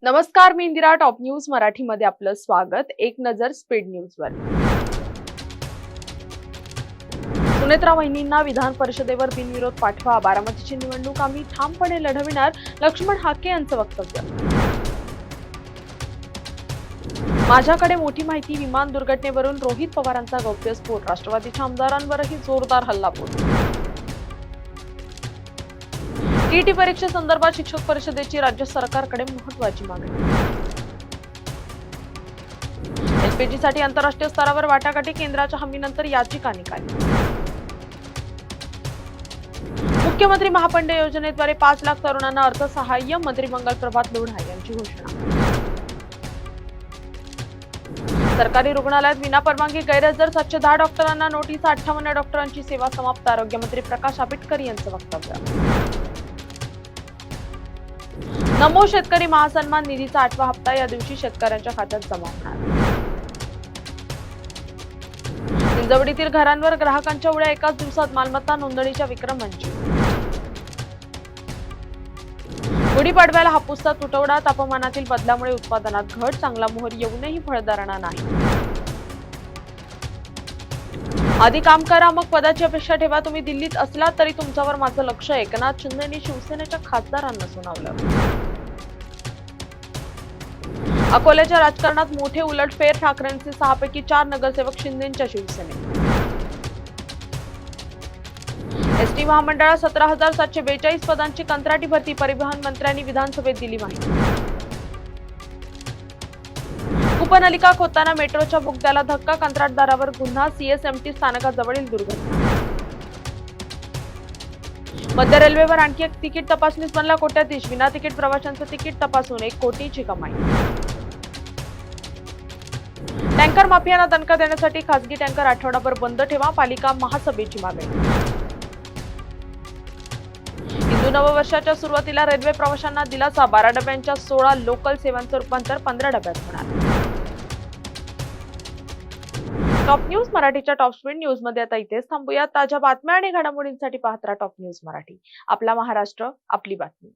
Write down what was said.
नमस्कार, मी Indira. Top news मराठीमध्ये आपलं स्वागत. एक नजर स्पीड न्यूजवर. सुनेत्रा वहिनींना विधान परिषदेवर बिनविरोध पाठवा. बारामतीची निवडणूक आम्ही ठामपणे लढविणार. लक्ष्मण हाके यांचं वक्तव्य. माझ्याकडे मोठी माहिती. विमान दुर्घटनेवरून रोहित पवारांचा गौप्यस्फोट. राष्ट्रवादीच्या आमदारांवरही जोरदार हल्लाबोल. टीईटी परीक्षेसंदर्भात शिक्षक परिषदेची राज्य सरकारकडे महत्त्वाची मागणी. एलपीजीसाठी आंतरराष्ट्रीय स्तरावर वाटाघाटी. केंद्राच्या हमीनंतर याचिका निकाली. मुख्यमंत्री महापंड योजनेद्वारे 5 लाख तरुणांना अर्थसहाय्य. मंत्री मंगल प्रभात लोढा यांची घोषणा. सरकारी रुग्णालयात विनापरवानगी गैरहजर 710 डॉक्टरांना नोटीस. 58 डॉक्टरांची सेवा समाप्त. आरोग्यमंत्री प्रकाश आंबेडकर यांचं वक्तव्य. नमो शेतकरी महासन्मान निधीचा 8वा हप्ता या दिवशी शेतकऱ्यांच्या खात्यात जमा होणार. हिंजवडीतील घरांवर ग्राहकांच्या उड्या. एकाच दिवसात मालमत्ता नोंदणीच्या विक्रमांची. गुढीपाडव्याला हापूसचा तुटवडा. तापमानातील बदलामुळे उत्पादनात घट. चांगला मोहर येऊनही फळदारणा नाही. आधी काम करा, मग पदाची अपेक्षा ठेवा. तुम्ही दिल्लीत असला तरी तुमच्यावर माझं लक्ष. एकनाथ शिंदेंनी शिवसेनेच्या खासदारांना सुनावलं. अकोल्याच्या राजकारणात मोठे उलटफेर. ठाकरेंचे 6 पैकी 4 नगरसेवक शिंदेंच्या शिवसेनेत. एसटी महामंडळात 17,742 पदांची कंत्राटी भरती. परिवहन मंत्र्यांनी विधानसभेत दिली माहिती. कूपनलिका खोदताना मेट्रोच्या बोगद्याला धक्का. कंत्राटदारावर गुन्हा. सीएसएमटी स्थानकाजवळील दुर्घटना. मध्य रेल्वेवर आणखी एक तिकीट तपासणीस बनला कोट्याधीश. विना तिकीट प्रवाशांचं तिकीट तपासून 1 कोटीची कमाई. टँकर माफियांना दणका देण्यासाठी खासगी टँकर आठवडाभर बंद ठेवा. पालिका महासभेची मागणी. हिंदू नववर्षाच्या सुरुवातीला रेल्वे प्रवाशांना दिलासा. 12 डब्यांच्या 16 लोकल सेवांचं रूपांतर 15 डब्यात होणार. टॉप न्यूज मराठीच्या टॉप स्पीड न्यूज मध्ये आता इथेच थांबूया. ताज्या बातम्या आणि घडामोडींसाठी पाहत राहा टॉप न्यूज मराठी. आपला महाराष्ट्र, आपली बातमी.